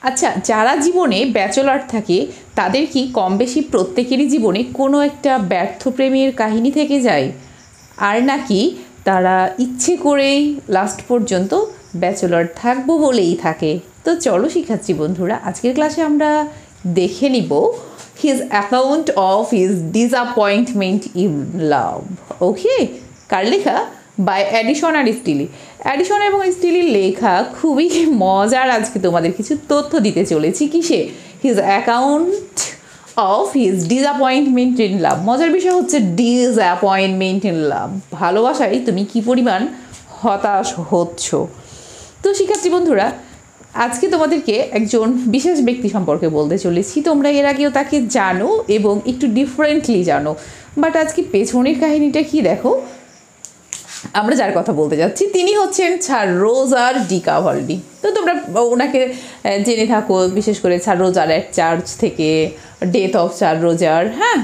আচ্ছা, যারা জীবনে ব্যাচেলর থাকে তাদের কি কম বেশি প্রত্যেকেরই জীবনে কোনো একটা ব্যর্থ প্রেমের কাহিনী থেকে যায়, আর নাকি তারা ইচ্ছে করেই লাস্ট পর্যন্ত ব্যাচেলর থাকবো বলেই থাকে? তো চলো শিক্ষার্থী বন্ধুরা, আজকের ক্লাসে আমরা দেখে নিব his account of his disappointment in love. Okay, কার লেখা? বাই অ্যাডিশন আর স্টিলি। অ্যাডিশন এবং স্টিলির লেখা খুবই মজার। আজকে তোমাদের কিছু তথ্য দিতে চলেছি। কিসে? His account of his disappointment in লাভ। মজার বিষয় হচ্ছে ডিসঅ্যাপয়েন্টমেন্ট ইন লাভ, ভালোবাসায় তুমি কি পরিমাণ হতাশ হচ্ছ। তো শিক্ষার্থী বন্ধুরা, আজকে তোমাদেরকে একজন বিশেষ ব্যক্তি সম্পর্কে বলতে চলেছি। তোমরা এর আগেও তাকে জানো এবং একটু ডিফারেন্টলি জানো, বাট আজকে পেছনের কাহিনীটা কি দেখো। আমরা যার কথা বলতে যাচ্ছি তিনি হচ্ছেন স্যার রোজার ডি কাভালডি। তো তোমরা ওনাকে জেনে থাকো বিশেষ করে স্যার রোজার অ্যাট চার্চ থেকে, ডেথ অফ স্যার রোজার, হ্যাঁ,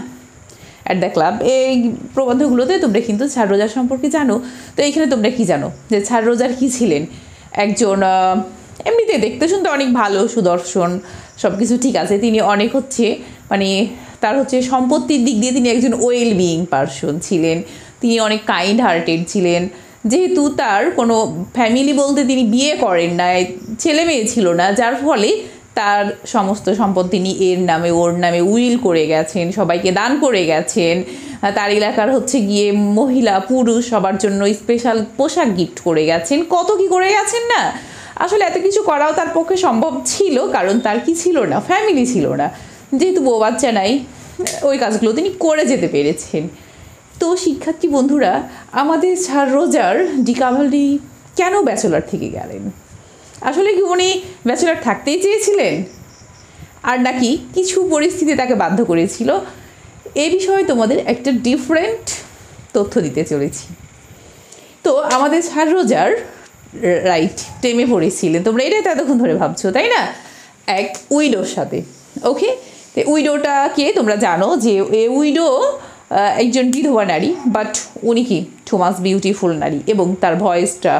অ্যাট দ্য ক্লাব, এই প্রবন্ধগুলোতে তোমরা কিন্তু স্যার রোজার সম্পর্কে জানো। তো এইখানে তোমরা কি জানো যে স্যার রোজার কী ছিলেন? একজন এমনিতে দেখতে শুনতে অনেক ভালো, সুদর্শন, সব কিছু ঠিক আছে। তিনি অনেক মানে তার সম্পত্তির দিক দিয়ে তিনি একজন ওয়েল বিইং পারসন ছিলেন। তিনি অনেক কাইন্ড হার্টেড ছিলেন। যেহেতু তার কোনো ফ্যামিলি বলতে তিনি বিয়ে করেন না, ছেলে মেয়ে ছিল না, যার ফলে তার সমস্ত সম্পদ তিনি এর নামে ওর নামে উইল করে গেছেন, সবাইকে দান করে গেছেন। তার এলাকার গিয়ে মহিলা পুরুষ সবার জন্য স্পেশাল পোশাক গিফট করে গেছেন। কত কি করে গেছেন না, আসলে এত কিছু করাও তার পক্ষে সম্ভব ছিল, কারণ তার কি ছিল না, ফ্যামিলি ছিল না। যেহেতু বউ বাচ্চা নাই, ওই কাজগুলো তিনি করে যেতে পেরেছেন। তো শিক্ষার্থী বন্ধুরা, আমাদের স্যার রোজার ডি কাভালডি কেন ব্যাচেলর থেকে গেলেন? আসলে কি উনি ব্যাচেলর থাকতেই চেয়েছিলেন, আর নাকি কিছু পরিস্থিতি তাকে বাধ্য করেছিল? এ বিষয়ে তোমাদের একটা ডিফারেন্ট তথ্য দিতে চলেছি। তো আমাদের স্যার রোজার রাইট প্রেমে পড়েছিলেন, তোমরা এটাই তো এতক্ষণ ধরে ভাবছো, তাই না? এক উইডোর সাথে। ওকে, তো উইডোটা কে তোমরা জানো যে এ উইডো একজন বিধবা নারী, বাট উনি কি থমাস বিউটিফুল নারী, এবং তার ভয়েসটা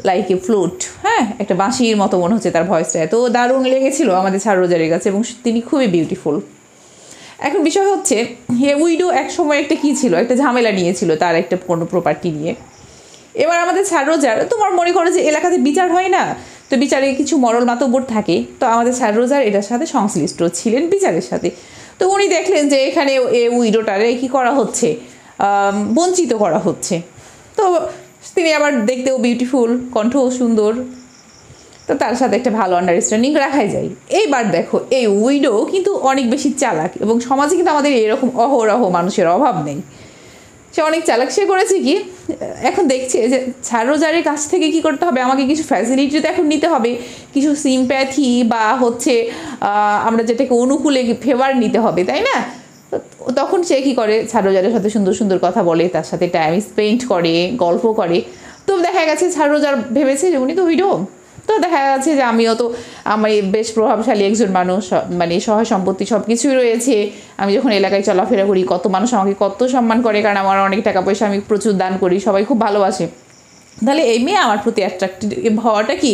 লাইক এ ফ্লুট, হ্যাঁ, একটা বাঁশির মতো মনে হচ্ছে তার ভয়েসটা। এত দারুণ লেগেছিল আমাদের স্যার রোজারের কাছে, এবং তিনি খুবই বিউটিফুল। এখন বিষয় হচ্ছে, হে উইডো এক সময় একটা কী ছিল, একটা ঝামেলা নিয়েছিল তার একটা কোনো প্রপার্টি নিয়ে। এবার আমাদের স্যার রোজার, তোমার মনে করো যে এলাকাতে বিচার হয় না, তো বিচারে কিছু মরল মাতব্বর থাকে, তো আমাদের স্যার রোজার এটার সাথে সংশ্লিষ্ট ছিলেন বিচারের সাথে। তো উনি দেখলেন যে এখানে এ উইডোটারে কী করা হচ্ছে, বঞ্চিত করা হচ্ছে। তো তিনি আবার দেখতেও বিউটিফুল, কণ্ঠও সুন্দর, তো তার সাথে একটা ভালো আন্ডারস্ট্যান্ডিং রাখাই যায়। এইবার দেখো, এই উইডো কিন্তু অনেক বেশি চালাক, এবং সমাজে কিন্তু আমাদের এরকম অহরহ মানুষের অভাব নেই। সে অনেক চালাক। সে করেছে কি, এখন দেখছে যে স্যার রোজারের কাছ থেকে কি করতে হবে, আমাকে কিছু ফ্যাসিলিটি তো এখন নিতে হবে, কিছু সিম্প্যাথি বা আমরা যেটাকে অনুকূলে ফেভার নিতে হবে, তাই না? তখন সে কী করে, স্যার রোজারের সাথে সুন্দর সুন্দর কথা বলে, তার সাথে টাইম স্পেন্ড করে, গল্প করে। তো দেখা গেছে স্যার রোজার ভেবেছে যে উনি তো উইডো, তো দেখা যাচ্ছে যে আমিও তো, আমি বেশ প্রভাবশালী একজন মানুষ, মানে সহায় সম্পত্তি সব কিছুই রয়েছে। আমি যখন এলাকায় চলাফেরা করি, কত মানুষ আমাকে কত সম্মান করে, কারণ আমার অনেক টাকা পয়সা, আমি প্রচুর দান করি, সবাই খুব ভালোবাসে। তাহলে এই মেয়ে আমার প্রতি অ্যাট্রাক্টিভ হওয়াটা কি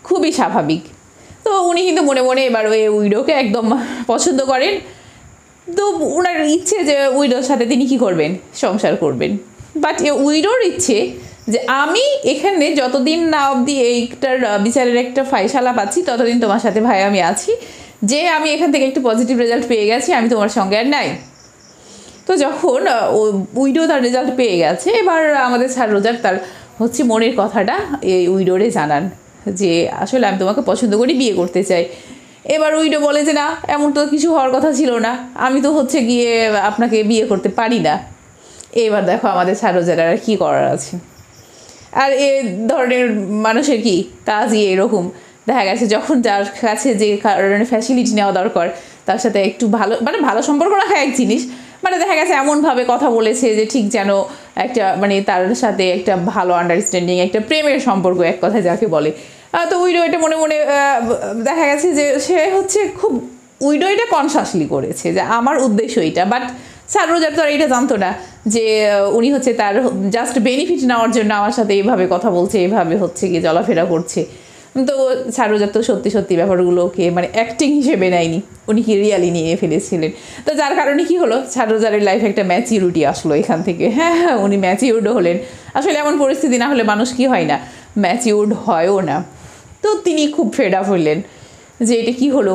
খুবই স্বাভাবিক। তো উনি কিন্তু মনে মনে এবার ওই উইডোকে একদম পছন্দ করেন। তো ওনার ইচ্ছে যে উইডোর সাথে তিনি কী করবেন, সংসার করবেন। বাট এ উইডোর ইচ্ছে যে আমি এখানে যতদিন না অবধি এইটার বিচারের একটা ফায়সালা পাচ্ছি, ততদিন তোমার সাথে ভাই আমি আছি, যে আমি এখান থেকে একটু পজিটিভ রেজাল্ট পেয়ে গেছি, আমি তোমার সঙ্গে আর নাই। তো যখন উইডো তার রেজাল্ট পেয়ে গেছে, এবার আমাদের স্যার রোজার তার মনের কথাটা এই উইডোরে জানান যে আসলে আমি তোমাকে পছন্দ করি, বিয়ে করতে চাই। এবার উইডো বলে যে না, এমন তো কিছু হওয়ার কথা ছিল না, আমি তো গিয়ে আপনাকে বিয়ে করতে পারি না। এবার দেখো আমাদের স্যার রোজার আর কী করার আছে। আর এ ধরনের মানুষের কি কাজই এরকম, দেখা গেছে যখন যার কাছে যে কারণে ফ্যাসিলিটি নেওয়া দরকার, তার সাথে একটু ভালো, মানে ভালো সম্পর্ক রাখা এক জিনিস, মানে দেখা গেছে এমনভাবে কথা বলেছে যে ঠিক যেন একটা, মানে তার সাথে একটা ভালো আন্ডারস্ট্যান্ডিং, একটা প্রেমের সম্পর্ক এক কথায় যাকে বলে। তো উইডো এটা মনে মনে দেখা গেছে যে সে খুব, উইডো এটা কনসাসলি করেছে যে আমার উদ্দেশ্য এইটা। বাট স্যার রোজার তো আর এটা জানতো না যে উনি তার জাস্ট বেনিফিট নেওয়ার জন্য আমার সাথে এইভাবে কথা বলছে, এইভাবে গিয়ে চলাফেরা করছে। তো সারোজা তো সত্যি সত্যি ব্যাপারগুলোকে মানে অ্যাক্টিং হিসেবে নেয়নি, উনি কি রিয়ালি নিয়ে ফেলেছিলেন। তো যার কারণে কি হলো, সারোজারের লাইফে একটা ম্যাচিউরিটি আসলো এখান থেকে। হ্যাঁ, উনি ম্যাচিউর্ডও হলেন। আসলে এমন পরিস্থিতি না হলে মানুষ কি হয় না, ম্যাচিউর্ড হয়ও না। তো তিনি খুব ফেড আপ হলেন যে এটা কী হলো।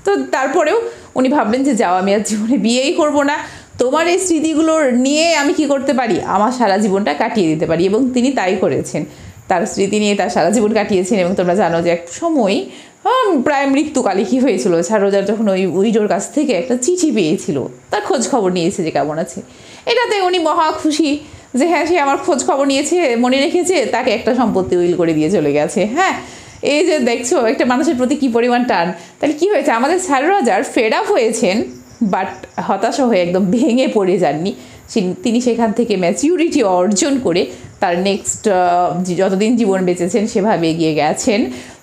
তো তারপরেও উনি ভাবলেন যে যাও, আমি আর জীবনে বিয়েই করবো না, তোমার এই স্মৃতিগুলোর নিয়ে আমি কি করতে পারি, আমার সারা জীবনটা কাটিয়ে দিতে পারি। এবং তিনি তাই করেছেন, তার স্মৃতি নিয়ে তার সারা জীবন কাটিয়েছেন। এবং তোমরা জানো যে এক সময় প্রায় মৃত্যুকালে কী হয়েছিল, সারোজার যখন ওই উইডোর কাছ থেকে একটা চিঠি পেয়েছিল, তার খোঁজ খবর নিয়েছে যে কেমন আছে। এটাতে উনি মহা খুশি যে হ্যাঁ, সে আমার খোঁজ খবর নিয়েছে, মনে রেখেছে, তাকে একটা সম্পত্তি উইল করে দিয়ে চলে গেছে। হ্যাঁ, এই যে দেখছো একটা মানুষের প্রতি কী পরিমাণ টান। তাহলে কী হয়েছে, আমাদের সারোজার ফেড আপ হয়েছেন, বাট হতাশা হয়ে একদম ভেঙে পড়ে যাননি। তিনি সেখান থেকে ম্যাচিউরিটি অর্জন করে তার নেক্সট যতদিন জীবন বেঁচেছেন সেভাবে এগিয়ে গেছেন।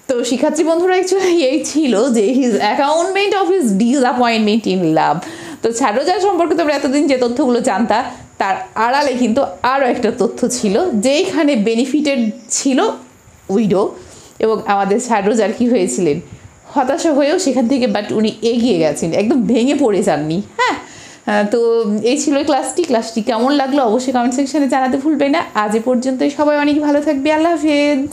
তো শিক্ষার্থী বন্ধুরা অ্যাকচুয়ালি এই ছিল যে his account of his disappointment in love. তো সারোজা সম্পর্কে তোমরা এতদিন যে তথ্যগুলো জানতা, তার আড়ালে কিন্তু আরও একটা তথ্য ছিল, যেইখানে বেনিফিটেড ছিল উইডো। এবং আমাদের সারোজার কী হয়েছিলেন, হতাশা হয়েও সেখান থেকে, বাট উনি এগিয়ে গেছেন, একদম ভেঙে পড়ে যাননি। হ্যাঁ, তো এই ছিল ক্লাসটি কেমন লাগলো অবশ্যই কমেন্ট সেকশনে জানাতে ভুলবে না। আজ এ পর্যন্তই, সবাই অনেক ভালো থাকবে, আল্লাহ হাফেজ।